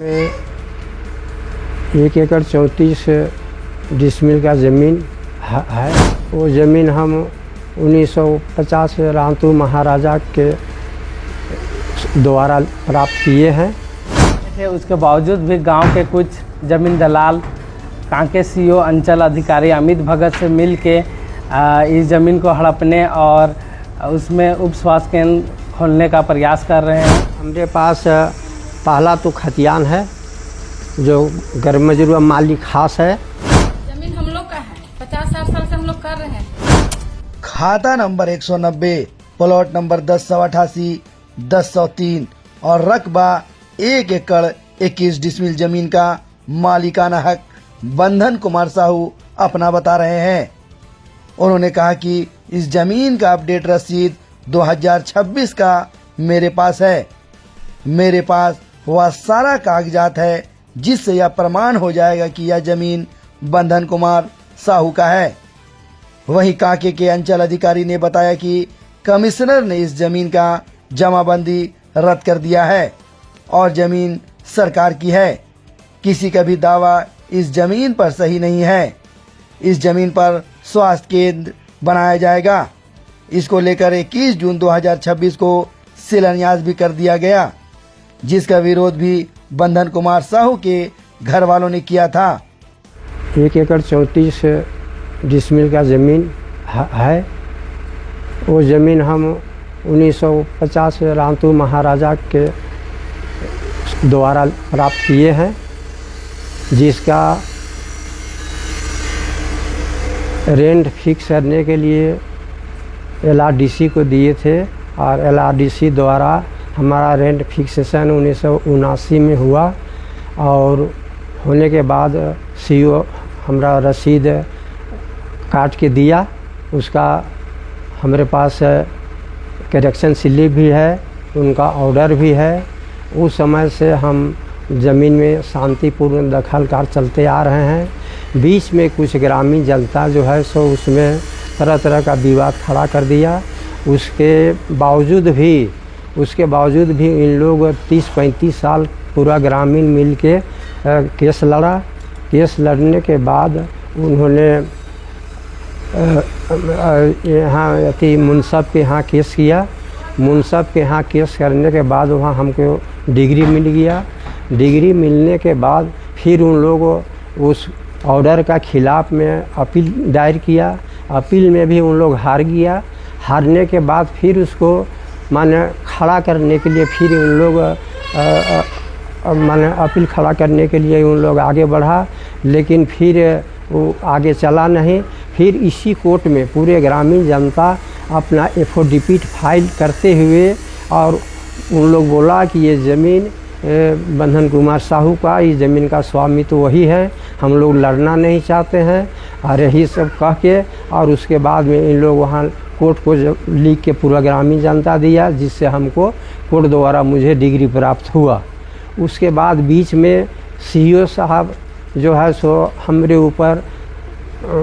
में 1 एकड़ 34 डिसमिल का ज़मीन है। वो ज़मीन हम 1950 रांतु महाराजा के द्वारा प्राप्त किए हैं। उसके बावजूद भी गांव के कुछ ज़मीन दलाल कांके सीओ अंचल अधिकारी अमित भगत से मिल के इस ज़मीन को हड़पने और उसमें उप स्वास्थ्य केंद्र खोलने का प्रयास कर रहे हैं। हमारे पास पहला तो खतियान है जो गरमजरुआ मालिक खास है। जमीन हम लोग का है, 50-60 साल से हम लोग कर रहे हैं। खाता नंबर 190, प्लॉट नंबर 1088, 1003 और रकबा 1 एकड़ 21 डिसमिल जमीन का मालिकाना हक बंधन कुमार साहू अपना बता रहे हैं। उन्होंने कहा कि इस जमीन का अपडेट रसीद 2026 का मेरे पास है। मेरे पास वह सारा कागजात है जिससे यह प्रमाण हो जाएगा कि यह जमीन बंधन कुमार साहू का है। वहीं कांके के अंचल अधिकारी ने बताया कि कमिश्नर ने इस जमीन का जमाबंदी रद्द कर दिया है और जमीन सरकार की है। किसी का भी दावा इस जमीन पर सही नहीं है। इस जमीन पर स्वास्थ्य केंद्र बनाया जाएगा। इसको लेकर 21 जून 2026 को शिलान्यास भी कर दिया गया, जिसका विरोध भी बंधन कुमार साहू के घर वालों ने किया था। 1 एकड़ 34 डिसमिल का ज़मीन है। वो ज़मीन हम 1950 रांतु महाराजा के द्वारा प्राप्त किए हैं, जिसका रेंट फिक्स करने के लिए LRDC को दिए थे और LRDC द्वारा हमारा रेंट फिक्सेशन 1979 में हुआ और होने के बाद CO हमारा रसीद काट के दिया। उसका हमारे पास करेक्शन स्लिप भी है, उनका ऑर्डर भी है। उस समय से हम ज़मीन में शांतिपूर्ण दखल कार चलते आ रहे हैं। बीच में कुछ ग्रामीण जनता जो है सो उसमें तरह तरह का विवाद खड़ा कर दिया। उसके बावजूद भी इन लोग 30-35 साल पूरा ग्रामीण मिल के केस लड़ा। केस लड़ने के बाद उन्होंने यहाँ मुंसब के यहाँ केस किया। मुंसब के यहाँ केस करने के बाद वहाँ हमको डिग्री मिल गया। डिग्री मिलने के बाद फिर उन लोग उस ऑर्डर का खिलाफ में अपील दायर किया। अपील में भी उन लोग हार गया। हारने के बाद फिर उसको माने खड़ा करने के लिए फिर उन लोग माने अपील खड़ा करने के लिए उन लोग आगे बढ़ा, लेकिन फिर वो आगे चला नहीं। फिर इसी कोर्ट में पूरे ग्रामीण जनता अपना एफिडेविट फाइल करते हुए और उन लोग बोला कि ये ज़मीन बंधन कुमार साहू का, इस ज़मीन का स्वामी तो वही है, हम लोग लड़ना नहीं चाहते हैं और यही सब कह के और उसके बाद में इन लोग वहाँ कोर्ट को लिख के पूरा ग्रामीण जनता दिया, जिससे हमको कोर्ट द्वारा मुझे डिग्री प्राप्त हुआ। उसके बाद बीच में CO साहब जो है सो हमारे ऊपर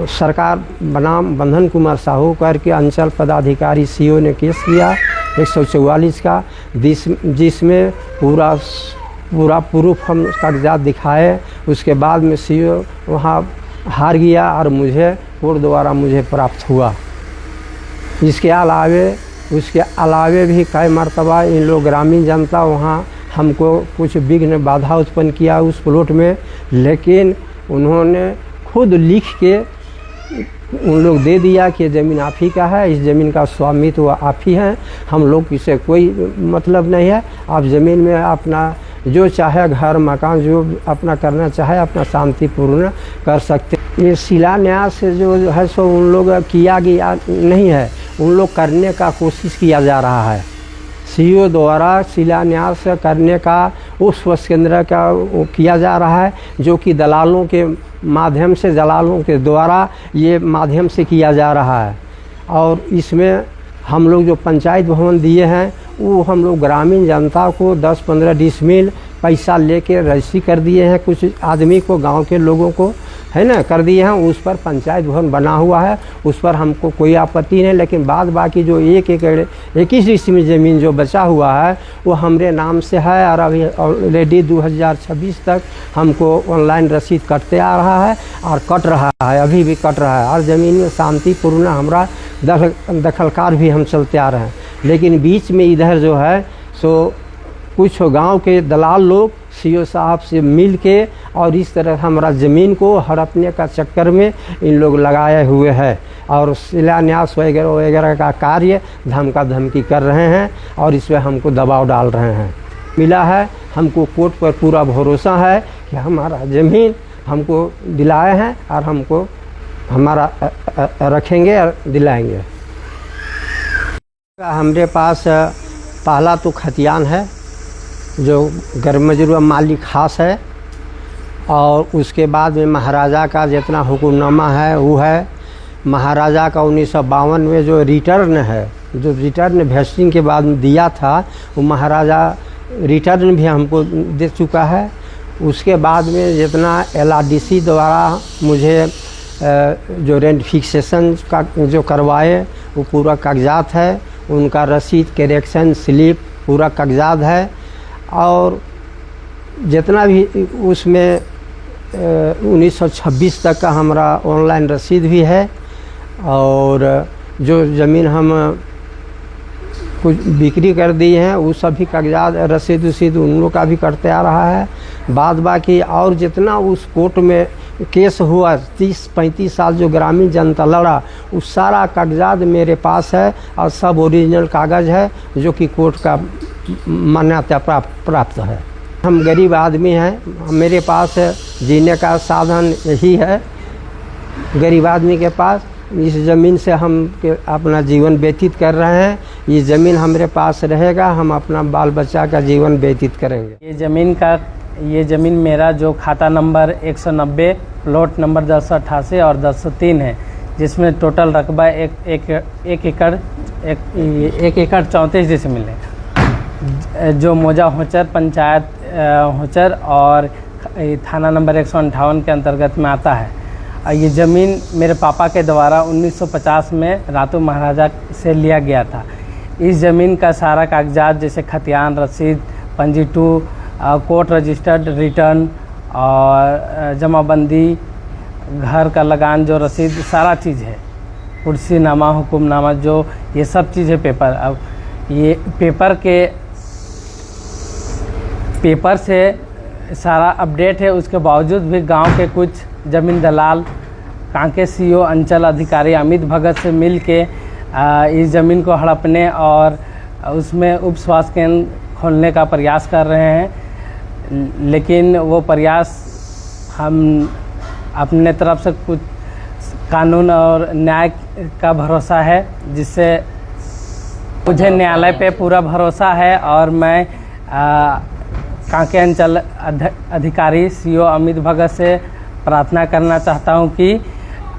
सरकार बनाम बंधन कुमार साहू करके अंचल पदाधिकारी CO ने केस किया 144 का, जिसमें पूरा प्रूफ हम कागजात दिखाए। उसके बाद में CO वहाँ हार गया और मुझे कोर्ट द्वारा मुझे प्राप्त हुआ। उसके अलावे भी कई मर्तबा इन लोग ग्रामीण जनता वहाँ हमको कुछ विघ्न बाधा उत्पन्न किया उस प्लॉट में, लेकिन उन्होंने खुद लिख के उन लोग दे दिया कि ज़मीन आप ही का है, इस ज़मीन का स्वामित्व आप ही हैं, हम लोग किसे कोई मतलब नहीं है। आप ज़मीन में अपना जो चाहे घर मकान जो अपना करना चाहे अपना शांतिपूर्ण कर सकते। ये शिलान्यास जो है सो उन लोग किया गया नहीं है, उन लोग करने का कोशिश किया जा रहा है। CO द्वारा शिलान्यास करने का उस स्वास्थ्य केंद्र का किया जा रहा है, जो कि दलालों के माध्यम से, दलालों के द्वारा ये माध्यम से किया जा रहा है। और इसमें हम लोग जो पंचायत भवन दिए हैं वो हम लोग ग्रामीण जनता को 10-15 डिसमिल पैसा लेके रजिस्ट्री कर दिए हैं कुछ आदमी को, गांव के लोगों को, है ना कर दिए हैं, उस पर पंचायत भवन बना हुआ है, उस पर हमको कोई आपत्ति नहीं। लेकिन बाद बाकी जो 1 एकड़ 21 डिसमिल ज़मीन जो बचा हुआ है वो हमरे नाम से है, और अभी ऑलरेडी 2026 तक हमको ऑनलाइन रसीद कटते आ रहा है और कट रहा है, अभी भी कट रहा है। और ज़मीन में शांतिपूर्ण हमारा दखलकार भी हम चलते आ रहे हैं। लेकिन बीच में इधर जो है सो कुछ गांव के दलाल लोग सीओ साहब से मिल के और इस तरह हमारा ज़मीन को हड़पने का चक्कर में इन लोग लगाए हुए हैं और शिलान्यास वगैरह वगैरह का कार्य धमका धमकी कर रहे हैं और इस पर हमको दबाव डाल रहे हैं। मिला है, हमको कोर्ट पर पूरा भरोसा है कि हमारा ज़मीन हमको दिलाए हैं और हमको हमारा रखेंगे और दिलाएंगे। हमारे पास पहला तो खतियान है जो गैरमजरूआ मालिक खास है, और उसके बाद में महाराजा का जितना हुक्मनामा है वो है। महाराजा का 1952 में जो रिटर्न है, जो रिटर्न वेस्टिंग के बाद दिया था, वो महाराजा रिटर्न भी हमको दे चुका है। उसके बाद में जितना LRDC द्वारा मुझे जो रेंट फिक्सेशन का जो करवाए वो पूरा कागजात है, उनका रसीद करेक्शन स्लिप पूरा कागजात है, और जितना भी उसमें 1926 तक का हमारा ऑनलाइन रसीद भी है। और जो ज़मीन हम कुछ बिक्री कर दी हैं वो सभी कागजात रसीद वसीद उन लोग का भी करते आ रहा है। बाद बाकी और जितना उस कोर्ट में केस हुआ 30-35 साल जो ग्रामीण जनता लड़ा, उस सारा कागजात मेरे पास है और सब ओरिजिनल कागज़ है जो कि कोर्ट का मान्यता प्राप्त है। हम गरीब आदमी हैं, मेरे पास जीने का साधन यही है गरीब आदमी के पास। इस ज़मीन से हम अपना जीवन व्यतीत कर रहे हैं। ये ज़मीन हमारे पास रहेगा, हम अपना बाल बच्चा का जीवन व्यतीत करेंगे। ये ज़मीन मेरा जो खाता नंबर 190 प्लॉट नंबर 1088 और 1003 है, जिसमें टोटल रकबा एक एकड़ 34 डिसमिल है, जो मौजा होचर पंचायत होचर और थाना नंबर 158 के अंतर्गत में आता है। ये ज़मीन मेरे पापा के द्वारा 1950 में रातू महाराजा से लिया गया था। इस ज़मीन का सारा कागजात जैसे खतियान रसीद, पंजी 2, कोर्ट रजिस्टर्ड रिटर्न और जमाबंदी, घर का लगान जो रसीद, सारा चीज़ है, कुर्सी नामा हुक्मनामा जो ये सब चीज़ है पेपर। अब ये पेपर से सारा अपडेट है। उसके बावजूद भी गांव के कुछ ज़मीन दलाल कांके सीओ अंचल अधिकारी अमित भगत से मिल के इस ज़मीन को हड़पने और उसमें उप स्वास्थ्य केंद्र खोलने का प्रयास कर रहे हैं। लेकिन वो प्रयास हम अपने तरफ से कुछ कानून और न्याय का भरोसा है, जिससे मुझे न्यायालय पे पूरा भरोसा है। और मैं कांके अंचल अधिकारी सीओ अमित भगत से प्रार्थना करना चाहता हूं कि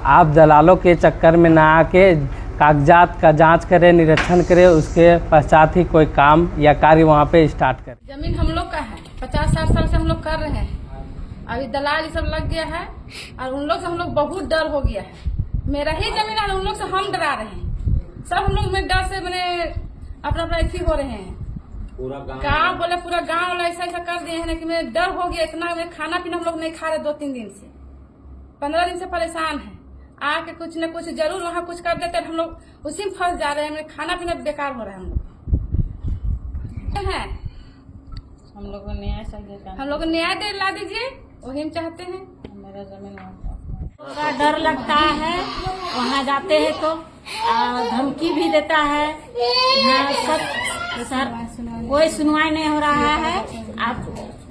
आप दलालों के चक्कर में ना आके कागजात का जांच करें, निरीक्षण करें, उसके पश्चात ही कोई काम या कार्य वहां पे स्टार्ट करें। जमीन हम लोग का है, 50-60 साल से हम लोग कर रहे हैं। अभी दलाल ये सब लग गया है और उन लोग से हम लोग बहुत डर हो गया है। मेरा ही जमीन है, उन लोग से हम डरा रहे हैं। सब हम लोग में डर से मैंने अपना ऐसी हो रहे हैं। गाँव बोले पूरा गाँव वाला ऐसा कर दिए हैं कि मैं डर हो गया इतना। खाना पीना हम लोग नहीं खा रहे 2-3 दिन से, 15 दिन से परेशान है। आके कुछ न कुछ जरूर वहाँ कुछ कर देते, हम लोग उसी में फंस जा रहे हैं। खाना पीना बेकार हो रहा है। हम लोग को न्याय चाहिए, हम लोग को न्याय दिला दीजिए, वही हम चाहते हैं। मेरा जमीन थोड़ा डर लगता है, वहाँ जाते हैं तो धमकी भी देता है। यहाँ सब सर कोई सुनवाई नहीं हो रहा है। आप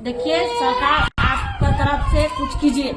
देखिए, सरकार आपका तरफ से कुछ कीजिए।